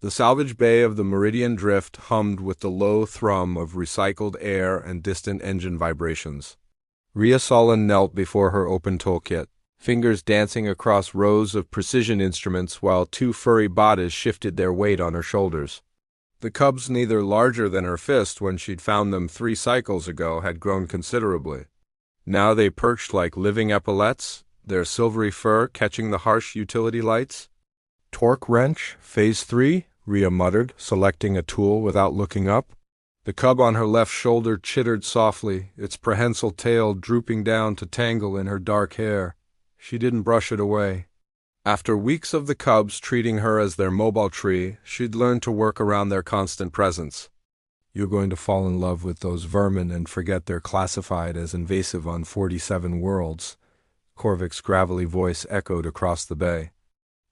The salvage bay of the Meridian Drift hummed with the low thrum of recycled air and distant engine vibrations. Rhea Solon knelt before her open toolkit, fingers dancing across rows of precision instruments while two furry bodies shifted their weight on her shoulders. The cubs, neither larger than her fist when she'd found them 3 cycles ago, had grown considerably. Now they perched like living epaulets, their silvery fur catching the harsh utility lights. "Torque wrench, phase 3, Rhea muttered, selecting a tool without looking up. The cub on her left shoulder chittered softly, its prehensile tail drooping down to tangle in her dark hair. She didn't brush it away. After weeks of the cubs treating her as their mobile tree, she'd learned to work around their constant presence. "You're going to fall in love with those vermin and forget they're classified as invasive on 47 worlds," Korvik's gravelly voice echoed across the bay.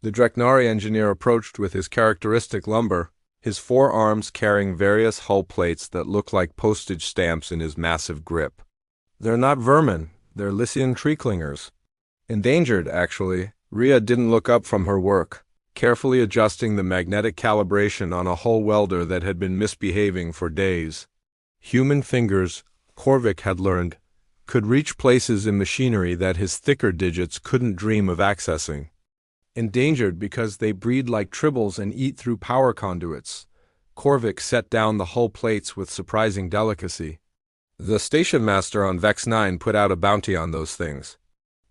The Dreknari engineer approached with his characteristic lumber, his 4 arms carrying various hull plates that looked like postage stamps in his massive grip. "They're not vermin, they're Lycian tree-clingers. Endangered, actually." Rhea didn't look up from her work, carefully adjusting the magnetic calibration on a hull welder that had been misbehaving for days. Human fingers, Korvik had learned, could reach places in machinery that his thicker digits couldn't dream of accessing. Endangered because they breed like tribbles and eat through power conduits. Korvik set down the hull plates with surprising delicacy. The station master on Vex 9 put out a bounty on those things.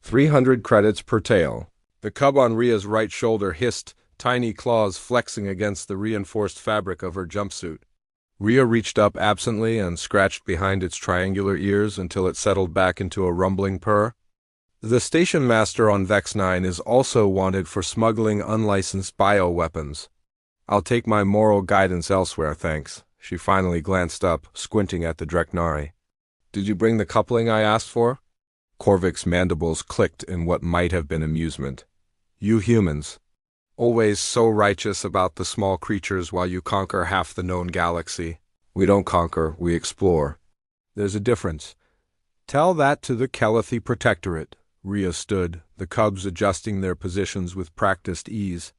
300 credits per tail. The cub on Rhea's right shoulder hissed, tiny claws flexing against the reinforced fabric of her jumpsuit. Rhea reached up absently and scratched behind its triangular ears until it settled back into a rumbling purr. "The station master on Vex 9 is also wanted for smuggling unlicensed bioweapons. I'll take my moral guidance elsewhere, thanks." She finally glanced up, squinting at the Dreknari. "Did you bring the coupling I asked for?" Korvik's mandibles clicked in what might have been amusement. "You humans, always so righteous about the small creatures while you conquer half the known galaxy. We don't conquer, we explore. There's a difference. Tell that to the Calathi Protectorate." Rhea stood, the cubs adjusting their positions with practiced ease.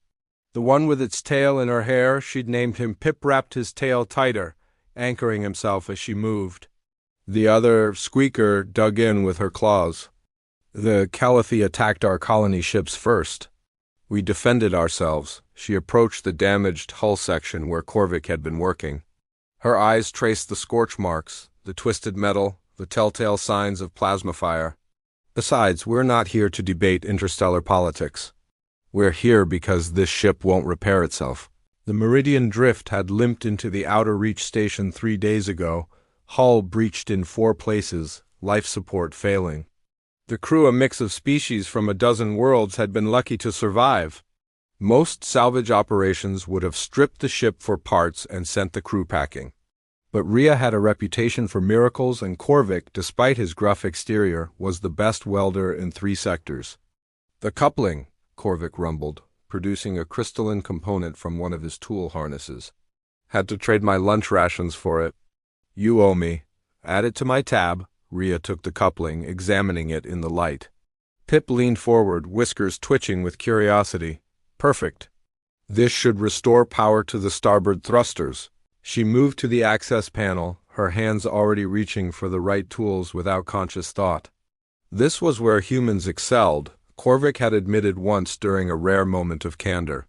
The one with its tail in her hair, she'd named him Pip, wrapped his tail tighter, anchoring himself as she moved. The other, Squeaker, dug in with her claws. "The Calathi attacked our colony ships first. We defended ourselves." She approached the damaged hull section where Korvik had been working. Her eyes traced the scorch marks, the twisted metal, the telltale signs of plasma fire. "Besides, we're not here to debate interstellar politics. We're here because this ship won't repair itself." The Meridian Drift had limped into the Outer Reach station 3 days ago, hull breached in 4 places, life support failing. The crew, a mix of species from a dozen worlds, had been lucky to survive. Most salvage operations would have stripped the ship for parts and sent the crew packing. But Rhea had a reputation for miracles, and Korvik, despite his gruff exterior, was the best welder in 3 sectors. "The coupling," Korvik rumbled, producing a crystalline component from one of his tool harnesses. "Had to trade my lunch rations for it. You owe me. Add it to my tab." Rhea took the coupling, examining it in the light. Pip leaned forward, whiskers twitching with curiosity. "Perfect. This should restore power to the starboard thrusters." She moved to the access panel, her hands already reaching for the right tools without conscious thought. This was where humans excelled, Korvik had admitted once during a rare moment of candor.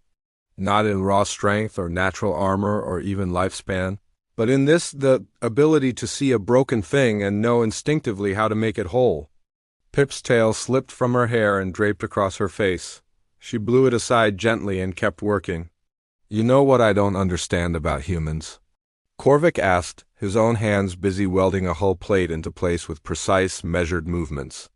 Not in raw strength or natural armor or even lifespan, but in this, the ability to see a broken thing and know instinctively how to make it whole. Pip's tail slipped from her hair and draped across her face. She blew it aside gently and kept working. "You know what I don't understand about humans?" Korvik asked, his own hands busy welding a hull plate into place with precise, measured movements.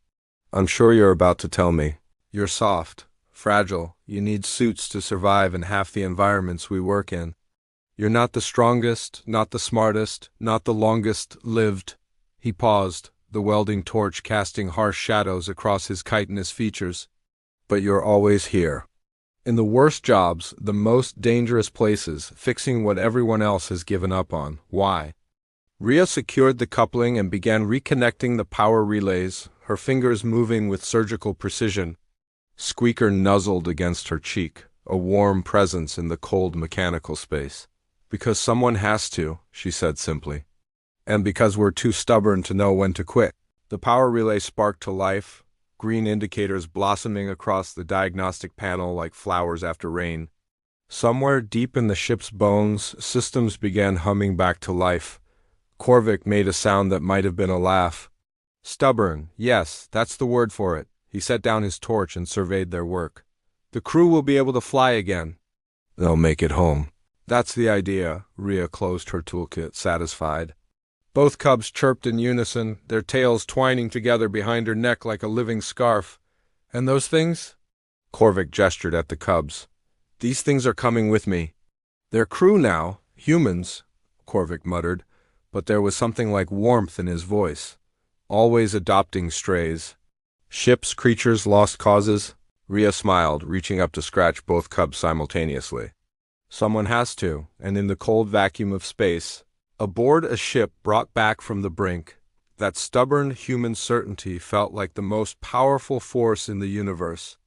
"I'm sure you're about to tell me. You're soft, fragile, you need suits to survive in half the environments we work in. You're not the strongest, not the smartest, not the longest-lived." He paused, the welding torch casting harsh shadows across his chitinous features. "But you're always here. In the worst jobs, the most dangerous places, fixing what everyone else has given up on. Why?" Rhea secured the coupling and began reconnecting the power relays, her fingers moving with surgical precision. Squeaker nuzzled against her cheek, a warm presence in the cold mechanical space. Because someone has to, she said simply. And because we're too stubborn to know when to quit. The power relay sparked to life, green indicators blossoming across the diagnostic panel like flowers after rain. Somewhere deep in the ship's bones, systems began humming back to life. Korvik made a sound that might have been a laugh. Stubborn, yes, that's the word for it. He set down his torch and surveyed their work. The crew will be able to fly again. They'll make it home. That's the idea. Rhea closed her toolkit, satisfied. Both cubs chirped in unison, their tails twining together behind her neck like a living scarf. And those things? Korvik gestured at the cubs. These things are coming with me. They're crew now, humans, Korvik muttered, but there was something like warmth in his voice. Always adopting strays. Ships, creatures, lost causes? Rhea smiled, reaching up to scratch both cubs simultaneously. Someone has to, and in the cold vacuum of space, aboard a ship brought back from the brink, that stubborn human certainty felt like the most powerful force in the universe.